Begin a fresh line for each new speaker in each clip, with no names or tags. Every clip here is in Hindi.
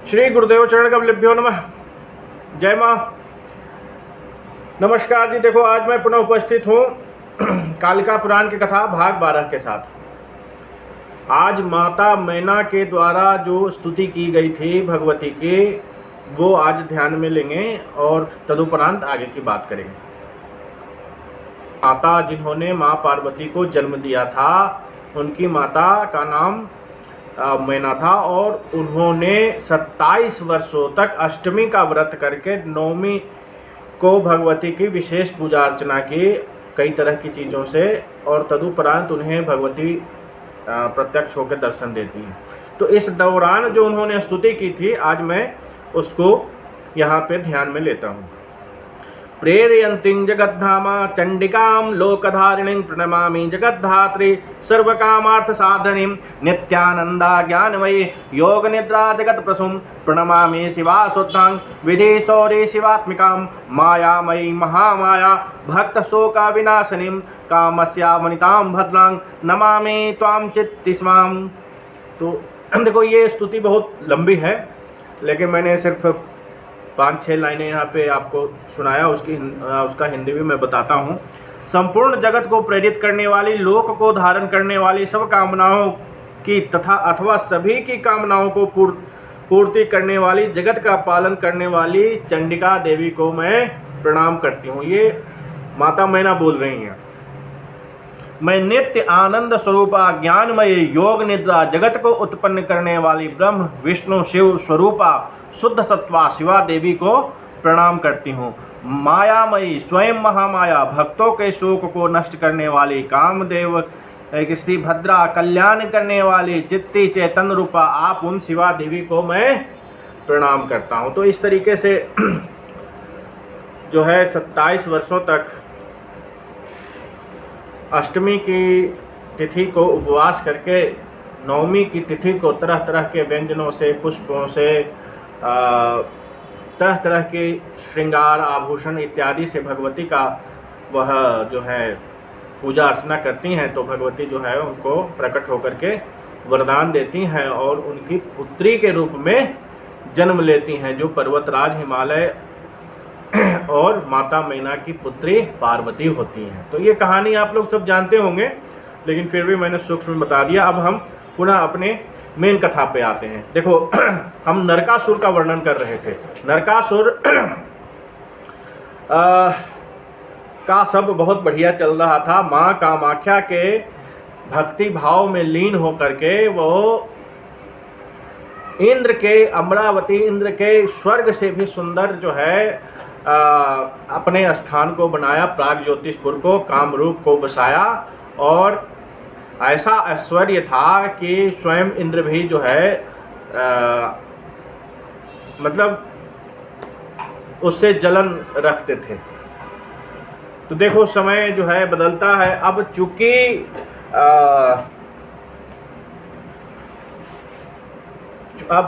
श्री गुरुदेव चरण कमलेभ्यो नमः। जय माँ। नमस्कार जी। देखो, आज मैं पुनः उपस्थित हूँ कालिका पुराण की कथा भाग 12 के साथ। आज माता मैना के द्वारा जो स्तुति की गई थी भगवती की, वो आज ध्यान में लेंगे और तदुपरांत आगे की बात करेंगे। माता जिन्होंने माँ पार्वती को जन्म दिया था, उनकी माता का नाम मैना था और उन्होंने 27 वर्षों तक अष्टमी का व्रत करके नवमी को भगवती की विशेष पूजा अर्चना की कई तरह की चीज़ों से, और तदुपरांत उन्हें भगवती प्रत्यक्ष होकर दर्शन देती हैं। तो इस दौरान जो उन्होंने स्तुति की थी, आज मैं उसको यहाँ पे ध्यान में लेता हूँ। प्रेरयन्तीं जगद्धामा चंडिकां लोकधारिणीं प्रणमामि जगद्धात्री सर्वकामार्थ साधनीं नित्यानंदा ज्ञानमयी योग निद्रा जगत प्रसूं प्रणमामि शिवा शुद्धां विधि शौरी शिवात्मिकां मायामयी महामाया भक्त शोका विनाशिनीं कामस्या वनितां भद्रां नमामि त्वां चित्तिस्मां। तो देखो, ये स्तुति बहुत लंबी है, लेकिन मैंने सिर्फ 5-6 लाइनें यहाँ पे आपको सुनाया। उसका हिंदी भी मैं बताता हूँ। संपूर्ण जगत को प्रेरित करने वाली, लोक को धारण करने वाली, सब कामनाओं की तथा अथवा सभी की कामनाओं को पूर्ति करने वाली, जगत का पालन करने वाली चंडिका देवी को मैं प्रणाम करती हूँ। ये माता मैना बोल रही हैं। मैं नित्य आनंद स्वरूपा ज्ञानमय योग निद्रा जगत को उत्पन्न करने वाली ब्रह्म विष्णु शिव स्वरूपा शुद्ध सत्वा शिवा देवी को प्रणाम करती हूँ। मायामयी स्वयं महामाया भक्तों के शोक को नष्ट करने वाली कामदेव स्त्री भद्रा कल्याण करने वाली चित्ती चैतन्य रूपा आप उन शिवा देवी को मैं प्रणाम करता हूँ। तो इस तरीके से जो है 27 वर्षों तक अष्टमी की तिथि को उपवास करके नवमी की तिथि को तरह तरह के व्यंजनों से, पुष्पों से, तरह तरह के श्रृंगार आभूषण इत्यादि से भगवती का वह जो है पूजा अर्चना करती हैं। तो भगवती जो है उनको प्रकट होकर के वरदान देती हैं और उनकी पुत्री के रूप में जन्म लेती हैं, जो पर्वतराज हिमालय और माता मैना की पुत्री पार्वती होती हैं। तो ये कहानी आप लोग सब जानते होंगे, लेकिन फिर भी मैंने सूक्ष्म बता दिया। अब हम पुनः अपने मेन कथा पे आते हैं। देखो, हम नरकासुर का वर्णन कर रहे थे। नरकासुर का सब बहुत बढ़िया चल रहा था। माँ कामाख्या के भक्ति भाव में लीन होकर के वो इंद्र के, अमरावती इंद्र के स्वर्ग से भी सुंदर जो है अपने स्थान को बनाया, प्राग ज्योतिषपुर को, कामरूप को बसाया, और ऐसा ऐश्वर्य था कि स्वयं इंद्र भी जो है मतलब उससे जलन रखते थे। तो देखो, समय जो है बदलता है। अब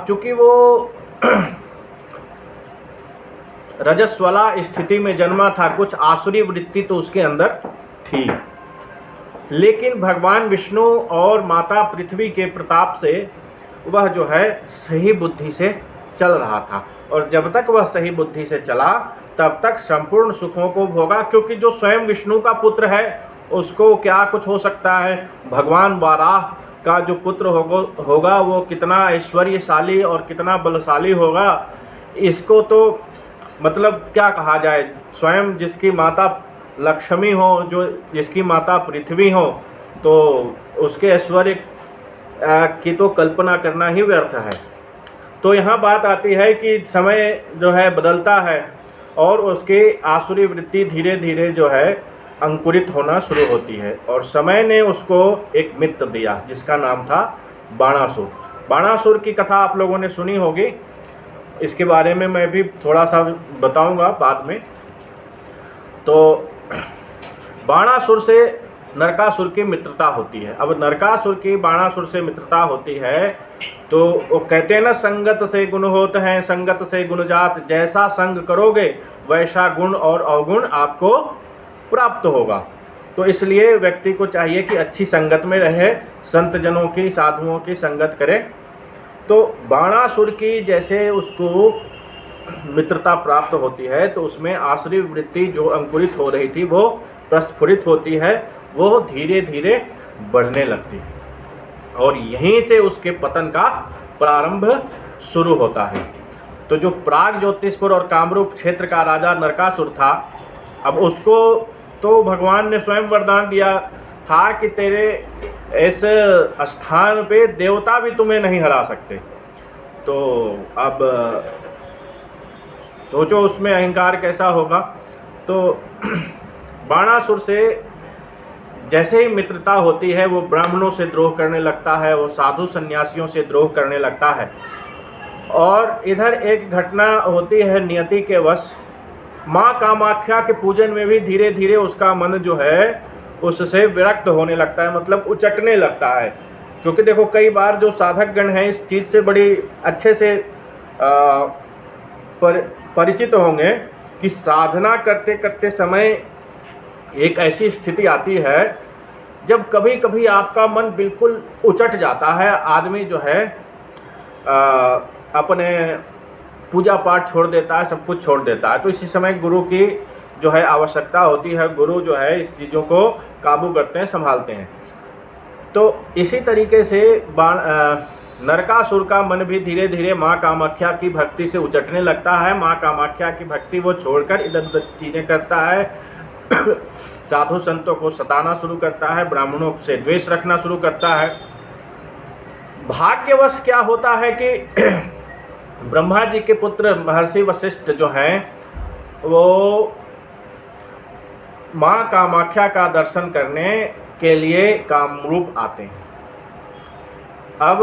चूंकि वो रजस्वला स्थिति में जन्मा था, कुछ आसुरी वृत्ति तो उसके अंदर थी, लेकिन भगवान विष्णु और माता पृथ्वी के प्रताप से वह जो है सही बुद्धि से चल रहा था। और जब तक वह सही बुद्धि से चला, तब तक संपूर्ण सुखों को भोगा, क्योंकि जो स्वयं विष्णु का पुत्र है उसको क्या कुछ हो सकता है। भगवान वाराह का जो पुत्र होगा वो कितना ऐश्वर्यशाली और कितना बलशाली होगा, इसको तो मतलब क्या कहा जाए। स्वयं जिसकी माता लक्ष्मी हो, जो जिसकी माता पृथ्वी हो, तो उसके ऐश्वर्य की तो कल्पना करना ही व्यर्थ है। तो यहाँ बात आती है कि समय जो है बदलता है और उसकी आसुरी वृत्ति धीरे धीरे जो है अंकुरित होना शुरू होती है, और समय ने उसको एक मित्र दिया जिसका नाम था बाणासुर। बाणासुर की कथा आप लोगों ने सुनी होगी, इसके बारे में मैं भी थोड़ा सा बताऊंगा बाद में। तो बाणासुर से नरकासुर की मित्रता होती है। अब नरकासुर की बाणासुर से मित्रता होती है, तो वो कहते हैं ना, संगत से गुण होते हैं, संगत से गुण जात, जैसा संग करोगे वैसा गुण और अवगुण आपको प्राप्त होगा। तो इसलिए व्यक्ति को चाहिए कि अच्छी संगत में रहे, संत जनों की, साधुओं की संगत करे। तो बाणासुर की जैसे उसको मित्रता प्राप्त होती है तो उसमें आसुरी वृत्ति जो अंकुरित हो रही थी वो प्रस्फुरित होती है, वो धीरे धीरे बढ़ने लगती है और यहीं से उसके पतन का प्रारंभ शुरू होता है। तो जो प्राग ज्योतिषपुर और कामरूप क्षेत्र का राजा नरकासुर था, अब उसको तो भगवान ने स्वयं वरदान दिया था कि तेरे इस स्थान पे देवता भी तुम्हें नहीं हरा सकते। तो अब सोचो उसमें अहंकार कैसा होगा। तो बाणासुर से जैसे ही मित्रता होती है वो ब्राह्मणों से द्रोह करने लगता है, वो साधु सन्यासियों से द्रोह करने लगता है। और इधर एक घटना होती है नियति के वश, माँ कामाख्या के पूजन में भी धीरे धीरे उसका मन जो है उससे विरक्त होने लगता है, मतलब उचटने लगता है। क्योंकि देखो कई बार जो साधक गण हैं इस चीज़ से बड़ी अच्छे से परिचित होंगे कि साधना करते करते समय एक ऐसी स्थिति आती है जब कभी कभी आपका मन बिल्कुल उचट जाता है, आदमी जो है अपने पूजा पाठ छोड़ देता है, सब कुछ छोड़ देता है। तो इसी समय गुरु की जो है आवश्यकता होती है, गुरु जो है इस चीज़ों को काबू करते हैं, संभालते हैं। तो इसी तरीके से नरकासुर का मन भी धीरे धीरे माँ कामाख्या की भक्ति से उचटने लगता है। माँ कामाख्या की भक्ति वो छोड़कर इधर उधर चीज़ें करता है, साधु संतों को सताना शुरू करता है, ब्राह्मणों से द्वेष रखना शुरू करता है। भाग्यवश क्या होता है कि ब्रह्मा जी के पुत्र महर्षि वशिष्ठ जो हैं वो माँ कामाख्या का दर्शन करने के लिए कामरूप आते हैं। अब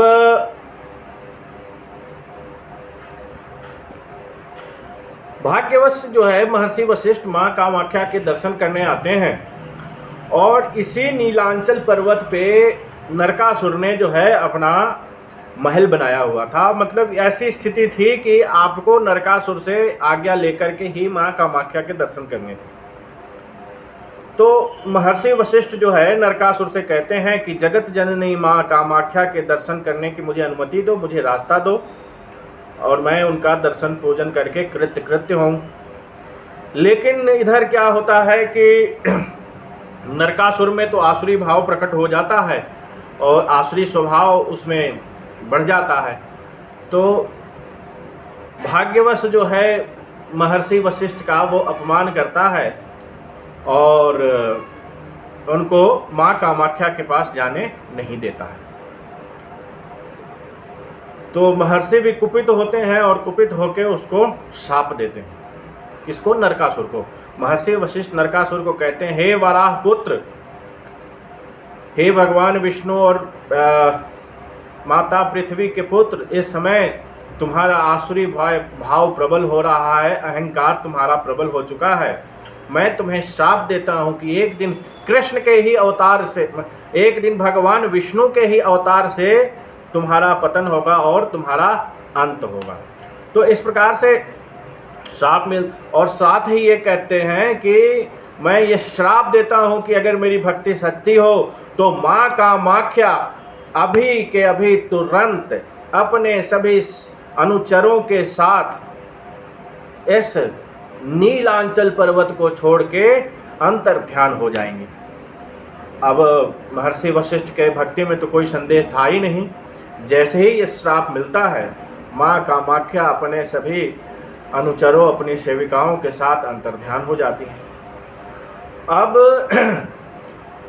भाग्यवश जो है महर्षि वशिष्ठ माँ कामाख्या के दर्शन करने आते हैं और इसी नीलांचल पर्वत पे नरकासुर ने जो है अपना महल बनाया हुआ था। मतलब ऐसी स्थिति थी कि आपको नरकासुर से आज्ञा लेकर के ही माँ कामाख्या के दर्शन करने थे। तो महर्षि वशिष्ठ जो है नरकासुर से कहते हैं कि जगत जननी माँ कामाख्या के दर्शन करने की मुझे अनुमति दो, मुझे रास्ता दो और मैं उनका दर्शन पूजन करके कृत्य हूँ। लेकिन इधर क्या होता है कि नरकासुर में तो आसुरी भाव प्रकट हो जाता है और आसुरी स्वभाव उसमें बढ़ जाता है। तो भाग्यवश जो है महर्षि वशिष्ठ का वो अपमान करता है और उनको माँ कामाख्या के पास जाने नहीं देता है। तो महर्षि भी कुपित होते हैं और कुपित होकर उसको शाप देते हैं। किसको? नरकासुर को। महर्षि वशिष्ठ नरकासुर को कहते हैं, हे वराह पुत्र, हे भगवान विष्णु और माता पृथ्वी के पुत्र, इस समय तुम्हारा आसुरी भाव प्रबल हो रहा है, अहंकार तुम्हारा प्रबल हो चुका है। मैं तुम्हें शाप देता हूँ कि एक दिन कृष्ण के ही अवतार से, एक दिन भगवान विष्णु के ही अवतार से तुम्हारा पतन होगा और तुम्हारा अंत होगा। तो इस प्रकार से श्राप मिल, और साथ ही ये कहते हैं कि मैं ये श्राप देता हूँ कि अगर मेरी भक्ति सच्ची हो तो माँ कामाख्या अभी के अभी तुरंत अपने सभी अनुचरों के साथ इस नीलांचल पर्वत को छोड़ के अंतर ध्यान हो जाएंगे। अब महर्षि वशिष्ठ के भक्ति में तो कोई संदेह था ही नहीं। जैसे ही ये श्राप मिलता है, माँ कामाख्या अपने सभी अनुचरों, अपनी सेविकाओं के साथ अंतर ध्यान हो जाती है। अब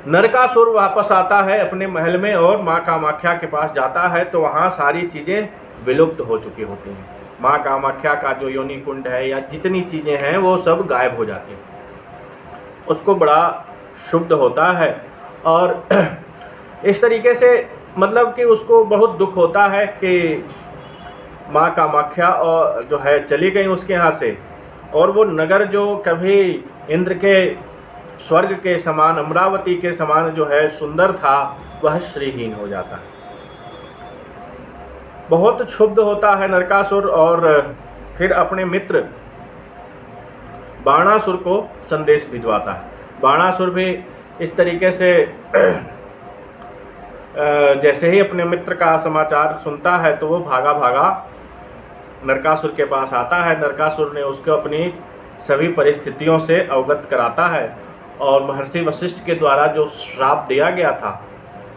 नरकासुर वापस आता है अपने महल में और माँ कामाख्या के पास जाता है तो वहाँ सारी चीज़ें विलुप्त हो चुकी होती हैं। माँ कामाख्या का जो योनि कुंड है या जितनी चीज़ें हैं वो सब गायब हो जाती हैं। उसको बड़ा शुद्ध होता है और इस तरीके से मतलब कि उसको बहुत दुख होता है कि माँ कामाख्या और जो है चली गई उसके यहाँ से, और वो नगर जो कभी इंद्र के स्वर्ग के समान, अमरावती के समान जो है सुंदर था, वह श्रीहीन हो जाता है। बहुत क्षुब्ध होता है नरकासुर और फिर अपने मित्र बाणासुर को संदेश भिजवाता है। बाणासुर भी इस तरीके से जैसे ही अपने मित्र का समाचार सुनता है तो वो भागा भागा नरकासुर के पास आता है। नरकासुर ने उसको अपनी सभी परिस्थितियों से अवगत कराता है और महर्षि वशिष्ठ के द्वारा जो श्राप दिया गया था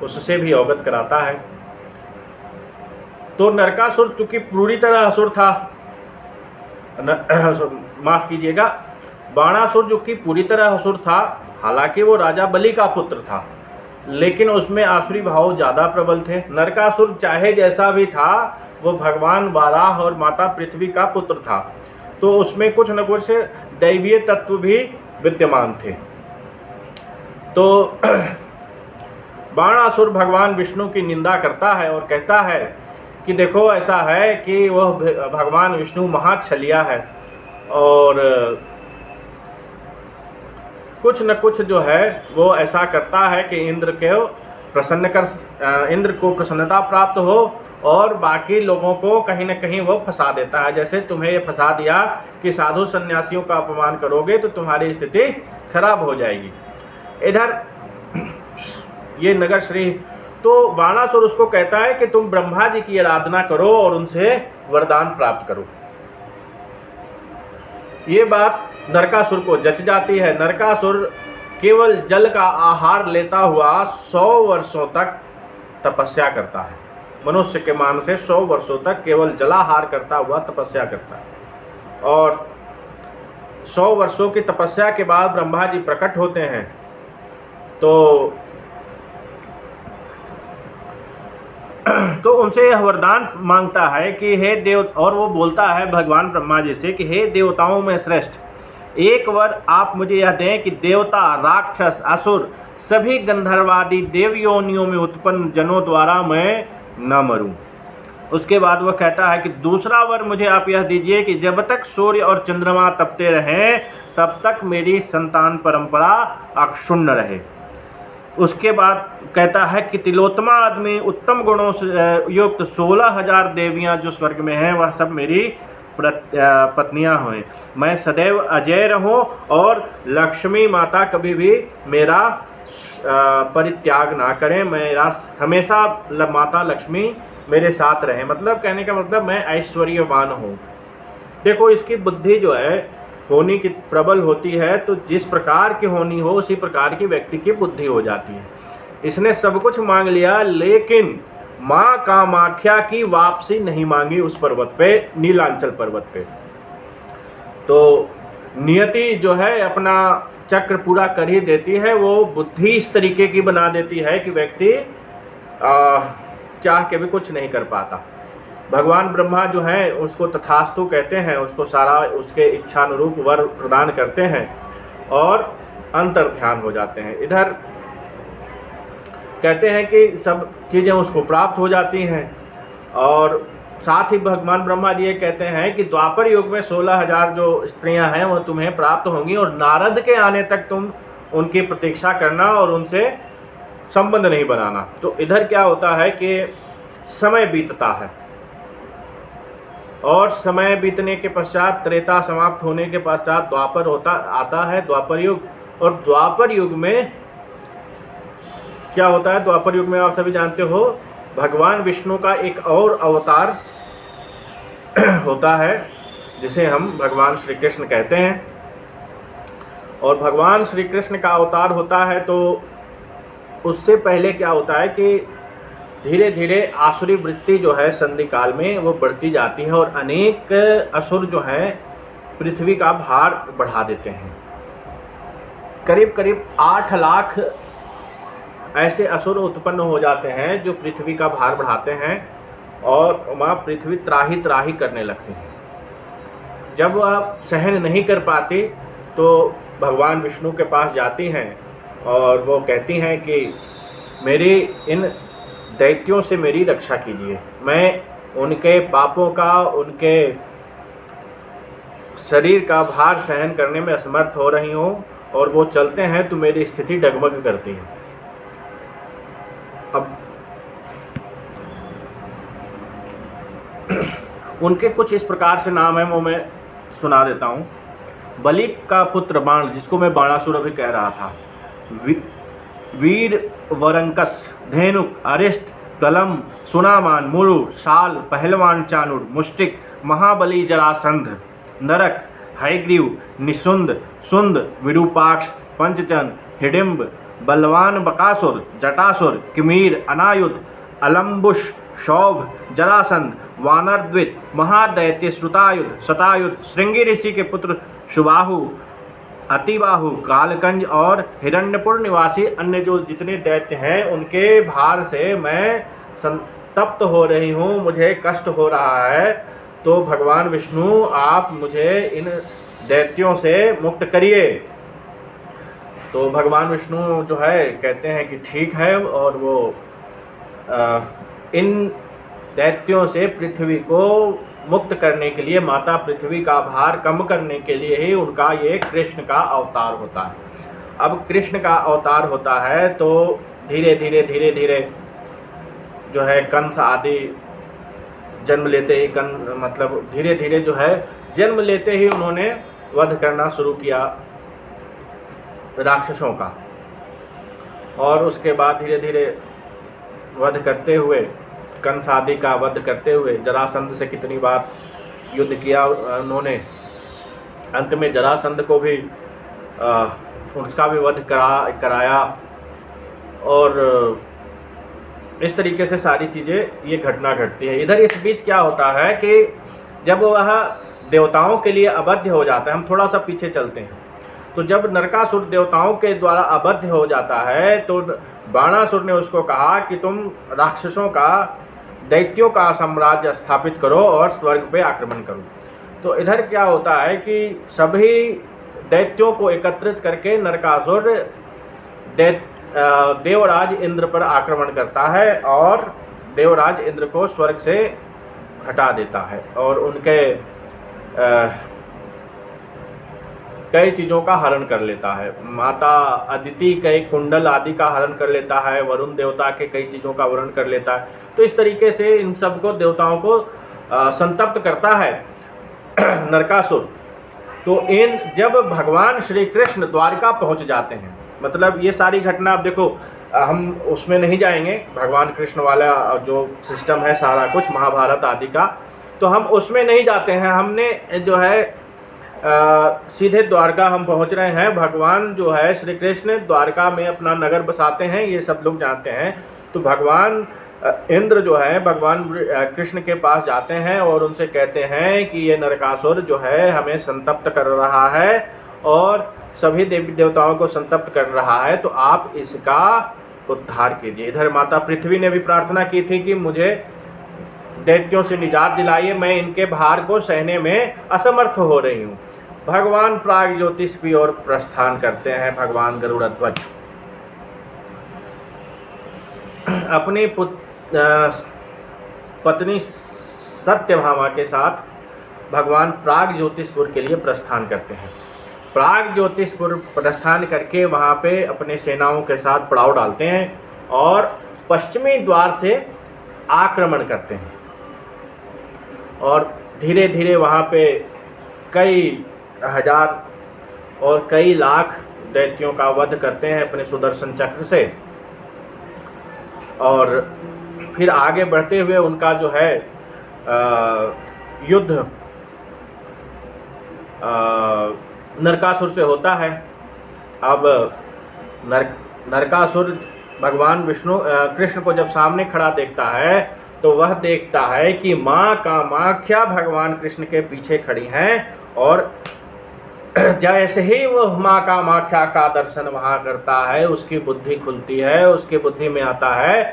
उससे भी अवगत कराता है। तो नरकासुर चूंकि पूरी तरह असुर था, माफ़ कीजिएगा, बाणासुर जो कि पूरी तरह असुर था, हालांकि वो राजा बलि का पुत्र था, लेकिन उसमें आसुरी भाव ज़्यादा प्रबल थे। नरकासुर चाहे जैसा भी था, वो भगवान वाराह और माता पृथ्वी का पुत्र था, तो उसमें कुछ न कुछ दैवीय तत्व भी विद्यमान थे। तो बाणासुर भगवान विष्णु की निंदा करता है और कहता है कि देखो ऐसा है कि वह भगवान विष्णु महाछलिया है और कुछ न कुछ जो है वो ऐसा करता है कि इंद्र को प्रसन्नता प्राप्त हो और बाकी लोगों को कहीं न कहीं वो फंसा देता है। जैसे तुम्हें ये फंसा दिया कि साधु सन्यासियों का अपमान करोगे तो तुम्हारी स्थिति खराब हो जाएगी। इधर ये नगर श्री, तो बाणासुर उसको कहता है कि तुम ब्रह्मा जी की आराधना करो और उनसे वरदान प्राप्त करो। ये बात नरकासुर को जच जाती है। नरकासुर केवल जल का आहार लेता हुआ 100 वर्षों तक तपस्या करता है। मनुष्य के मान से 100 वर्षों तक केवल जलाहार करता हुआ तपस्या करता है और 100 वर्षों की तपस्या के बाद ब्रह्मा जी प्रकट होते हैं। तो उनसे यह वरदान मांगता है कि हे देव, और वो बोलता है भगवान ब्रह्मा जी से कि हे देवताओं में श्रेष्ठ, एक वर आप मुझे यह दें कि देवता, राक्षस, असुर सभी गंधर्वादी देव योनियों में उत्पन्न जनों द्वारा मैं न मरूं। उसके बाद वह कहता है कि दूसरा वर मुझे आप यह दीजिए कि जब तक सूर्य और चंद्रमा तपते रहें तब तक मेरी संतान परंपरा अक्षुण्ण रहे। उसके बाद कहता है कि तिलोत्तमा आदमी उत्तम गुणों से युक्त 16,000 देवियां जो स्वर्ग में हैं वह सब मेरी पत्नियां हुए। मैं सदैव अजय रहूं और लक्ष्मी माता कभी भी मेरा परित्याग ना करें, मेरा हमेशा माता लक्ष्मी मेरे साथ रहे। मतलब कहने का मतलब मैं ऐश्वर्यवान हूँ। देखो इसकी बुद्धि जो है होनी की प्रबल होती है, तो जिस प्रकार की होनी हो उसी प्रकार की व्यक्ति की बुद्धि हो जाती है। इसने सब कुछ मांग लिया लेकिन माँ कामाख्या की वापसी नहीं मांगी उस पर्वत पे, नीलांचल पर्वत पे। तो नियति जो है अपना चक्र पूरा कर ही देती है। वो बुद्धि इस तरीके की बना देती है कि व्यक्ति चाह के भी कुछ नहीं कर पाता। भगवान ब्रह्मा जो हैं उसको तथास्तु कहते हैं, उसको सारा उसके इच्छानुरूप वर प्रदान करते हैं और अंतर ध्यान हो जाते हैं। इधर कहते हैं कि सब चीज़ें उसको प्राप्त हो जाती हैं और साथ ही भगवान ब्रह्मा जी ये कहते हैं कि द्वापर युग में 16,000 जो स्त्रियां हैं वो तुम्हें प्राप्त होंगी और नारद के आने तक तुम उनकी प्रतीक्षा करना और उनसे संबंध नहीं बनाना। तो इधर क्या होता है कि समय बीतता है और समय बीतने के पश्चात त्रेता समाप्त होने के पश्चात द्वापर आता है द्वापर युग। और द्वापर युग में क्या होता है, द्वापर युग में आप सभी जानते हो भगवान विष्णु का एक और अवतार होता है जिसे हम भगवान श्री कृष्ण कहते हैं। और भगवान श्री कृष्ण का अवतार होता है तो उससे पहले क्या होता है कि धीरे धीरे आसुरी वृत्ति जो है संधि काल में वो बढ़ती जाती है और अनेक असुर जो हैं पृथ्वी का भार बढ़ा देते हैं। करीब करीब 8 लाख ऐसे असुर उत्पन्न हो जाते हैं जो पृथ्वी का भार बढ़ाते हैं और वहाँ पृथ्वी त्राही त्राही करने लगती है। जब वह सहन नहीं कर पाती तो भगवान विष्णु के पास जाती हैं और वो कहती हैं कि मेरी इन दैत्यों से मेरी रक्षा कीजिए, मैं उनके पापों का, उनके शरीर का भार सहन करने में असमर्थ हो रही हूँ और वो चलते हैं तो मेरी स्थिति डगमग करती है। अब उनके कुछ इस प्रकार से नाम है वो मैं सुना देता हूँ। बलि का पुत्र बाण, जिसको मैं बाणासुर अभी कह रहा था, वीर वरंकस, धेनुक, अरिष्ट, प्रलम, सुनामान, मुरु, शाल, पहलवान चाणूर, मुष्टिक, महाबली जरासंध, नरक, हयग्रीव, निशुंद, सुंद, विरूपाक्ष, पंचचन, हिडिंब, बलवान बकासुर, जटासुर, किमीर, अनायुध, अलम्बुश, शौभ, जरासंध, वानरद्वित, महादैत्य श्रुतायुध, शतायुध, श्रृंगी ऋषि के पुत्र सुबाहु, अतिबाहु, कालकंज और हिरण्यपुर निवासी अन्य जो जितने दैत्य हैं उनके भार से मैं संतप्त हो रही हूँ, मुझे कष्ट हो रहा है। तो भगवान विष्णु आप मुझे इन दैत्यों से मुक्त करिए। तो भगवान विष्णु जो है कहते हैं कि ठीक है, और वो इन दैत्यों से पृथ्वी को मुक्त करने के लिए, माता पृथ्वी का भार कम करने के लिए ही उनका ये कृष्ण का अवतार होता है। अब कृष्ण का अवतार होता है तो धीरे धीरे जो है कंस आदि जन्म लेते ही मतलब धीरे धीरे जो है जन्म लेते ही उन्होंने वध करना शुरू किया राक्षसों का, और उसके बाद धीरे धीरे वध करते हुए, कंस आदि का वध करते हुए, जरासंध से कितनी बार युद्ध किया उन्होंने, अंत में जरासंध को भी उसका भी वध कराया। और इस तरीके से सारी चीज़ें ये घटना घटती है। इधर इस बीच क्या होता है कि जब वह देवताओं के लिए अबध्य हो जाता है, हम थोड़ा सा पीछे चलते हैं, तो जब नरकासुर देवताओं के द्वारा अबध्य हो जाता है तो बाणासुर ने उसको कहा कि तुम राक्षसों का, दैत्यों का साम्राज्य स्थापित करो और स्वर्ग पे आक्रमण करो। तो इधर क्या होता है कि सभी दैत्यों को एकत्रित करके नरकासुर देवराज इंद्र पर आक्रमण करता है और देवराज इंद्र को स्वर्ग से हटा देता है और उनके कई चीज़ों का हरण कर लेता है। माता अदिति के कुंडल आदि का हरण कर लेता है, वरुण देवता के कई चीज़ों का हरण कर लेता है। तो इस तरीके से इन सब को देवताओं को संतप्त करता है नरकासुर। तो इन जब भगवान श्री कृष्ण द्वारिका पहुंच जाते हैं, मतलब ये सारी घटना, अब देखो हम उसमें नहीं जाएंगे, भगवान कृष्ण वाला जो सिस्टम है सारा कुछ महाभारत आदि का, तो हम उसमें नहीं जाते हैं। हमने जो है सीधे द्वारका हम पहुंच रहे हैं। भगवान जो है श्री कृष्ण द्वारका में अपना नगर बसाते हैं, ये सब लोग जानते हैं। तो भगवान इंद्र जो है भगवान कृष्ण के पास जाते हैं और उनसे कहते हैं कि ये नरकासुर जो है हमें संतप्त कर रहा है और सभी देवी देवताओं को संतप्त कर रहा है, तो आप इसका उद्धार कीजिए। इधर माता पृथ्वी ने भी प्रार्थना की थी कि मुझे दैत्यों से निजात दिलाइए, मैं इनके भार को सहने में असमर्थ हो रही हूँ। भगवान प्राग ज्योतिष की ओर प्रस्थान करते हैं। भगवान गरुड़ध्वज अपनी पत्नी सत्यभामा के साथ भगवान प्राग ज्योतिषपुर के लिए प्रस्थान करते हैं। प्राग ज्योतिषपुर प्रस्थान करके वहाँ पे अपने सेनाओं के साथ पड़ाव डालते हैं और पश्चिमी द्वार से आक्रमण करते हैं और धीरे धीरे वहाँ पे कई हजार और कई लाख दैत्यों का वध करते हैं अपने सुदर्शन चक्र से। और फिर आगे बढ़ते हुए उनका जो है युद्ध नरकासुर से होता है। अब नरकासुर भगवान विष्णु कृष्ण को जब सामने खड़ा देखता है तो वह देखता है कि माँ कामाख्या भगवान कृष्ण के पीछे खड़ी हैं और जैसे ही वो माँ कामाख्या का दर्शन वहाँ करता है उसकी बुद्धि खुलती है। उसकी बुद्धि में आता है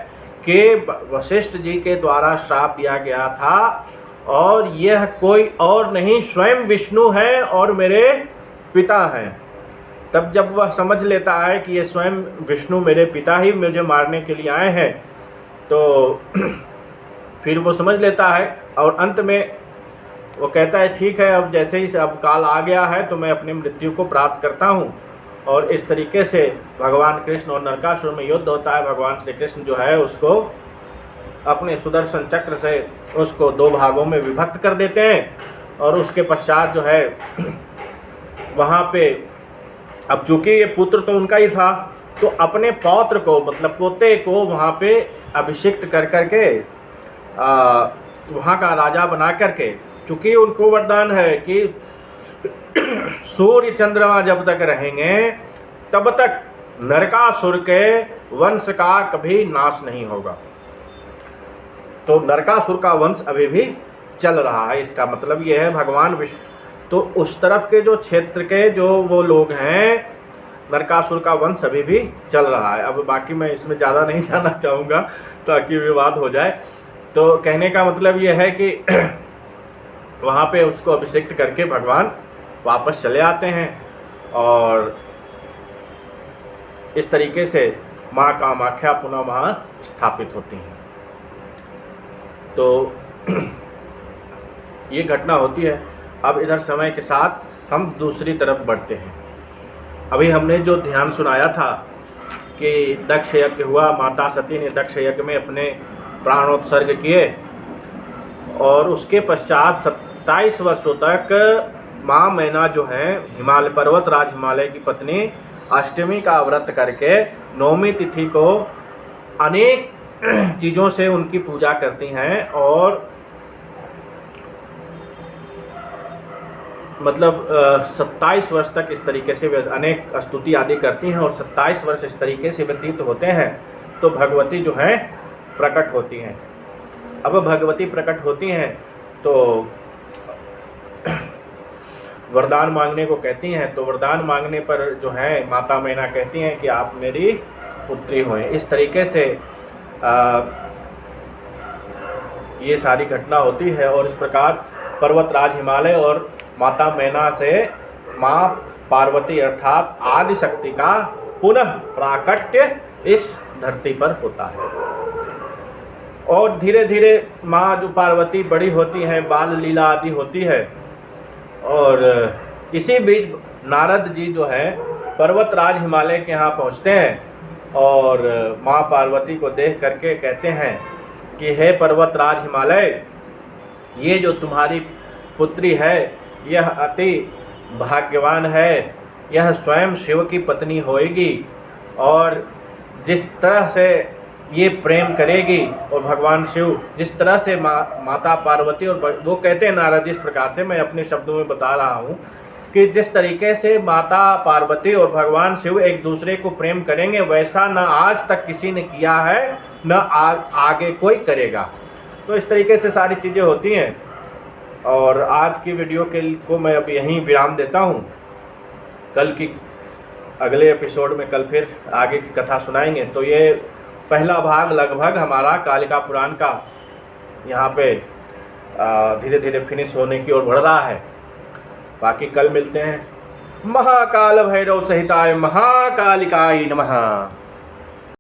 कि वशिष्ठ जी के द्वारा श्राप दिया गया था और यह कोई और नहीं स्वयं विष्णु है और मेरे पिता हैं। तब जब वह समझ लेता है कि ये स्वयं विष्णु मेरे पिता ही मुझे मारने के लिए आए हैं, तो फिर वो समझ लेता है और अंत में वो कहता है ठीक है, अब जैसे ही अब काल आ गया है तो मैं अपनी मृत्यु को प्राप्त करता हूँ। और इस तरीके से भगवान कृष्ण और नरकासुर में युद्ध होता है। भगवान श्री कृष्ण जो है उसको अपने सुदर्शन चक्र से उसको दो भागों में विभक्त कर देते हैं और उसके पश्चात जो है वहाँ पे अब चूँकि ये पुत्र तो उनका ही था तो अपने पौत्र को मतलब पोते को वहाँ पे अभिषिक्त कर करके वहाँ का राजा बना करके, चूँकि उनको वरदान है कि सूर्य चंद्रमा जब तक रहेंगे तब तक नरकासुर के वंश का कभी नाश नहीं होगा। तो नरकासुर का वंश अभी भी चल रहा है, इसका मतलब ये है भगवान विष्णु। तो उस तरफ के जो क्षेत्र के जो वो लोग हैं, नरकासुर का वंश अभी भी चल रहा है। अब बाकी मैं इसमें ज़्यादा नहीं जाना चाहूँगा ताकि विवाद हो जाए। तो कहने का मतलब ये है कि वहाँ पे उसको अभिषिक्त करके भगवान वापस चले आते हैं और इस तरीके से माँ कामाख्या पुनः वहाँ स्थापित होती हैं। तो ये घटना होती है। अब इधर समय के साथ हम दूसरी तरफ बढ़ते हैं। अभी हमने जो ध्यान सुनाया था कि दक्ष यज्ञ हुआ, माता सती ने दक्ष यज्ञ में अपने प्राणोत्सर्ग किए और उसके पश्चात 27 वर्षों तक माँ मैना जो है हिमालय पर्वत राज हिमालय की पत्नी अष्टमी का व्रत करके नौमी तिथि को अनेक चीज़ों से उनकी पूजा करती हैं और मतलब 27 वर्ष तक इस तरीके से अनेक स्तुति आदि करती हैं और 27 वर्ष इस तरीके से व्यतीत होते हैं तो भगवती जो है प्रकट होती हैं। अब भगवती प्रकट होती हैं तो वरदान मांगने को कहती हैं। तो वरदान मांगने पर जो है माता मैना कहती हैं कि आप मेरी पुत्री होएं। इस तरीके से ये सारी घटना होती है और इस प्रकार पर्वतराज हिमालय और माता मैना से माँ पार्वती अर्थात आदि शक्ति का पुनः प्राकट्य इस धरती पर होता है। और धीरे धीरे माँ जो पार्वती बड़ी होती हैं, बाल लीला आदि होती है और इसी बीच नारद जी जो है पर्वतराज हिमालय के यहाँ पहुँचते हैं और माँ पार्वती को देख करके कहते हैं कि हे पर्वतराज हिमालय, ये जो तुम्हारी पुत्री है यह अति भाग्यवान है, यह स्वयं शिव की पत्नी होएगी और जिस तरह से ये प्रेम करेगी और भगवान शिव जिस तरह से माता पार्वती और वो कहते हैं नारद जी इस प्रकार से, मैं अपने शब्दों में बता रहा हूँ कि जिस तरीके से माता पार्वती और भगवान शिव एक दूसरे को प्रेम करेंगे वैसा न आज तक किसी ने किया है न आगे कोई करेगा। तो इस तरीके से सारी चीज़ें होती हैं और आज की वीडियो को मैं अब यहीं विराम देता हूँ। कल की अगले एपिसोड में कल फिर आगे की कथा सुनाएंगे। तो ये पहला भाग लगभग हमारा कालिका पुराण का यहाँ पे धीरे धीरे फिनिश होने की ओर बढ़ रहा है। बाकी कल मिलते हैं। महाकाल भैरव सहिताय महाकालिकाय नमः।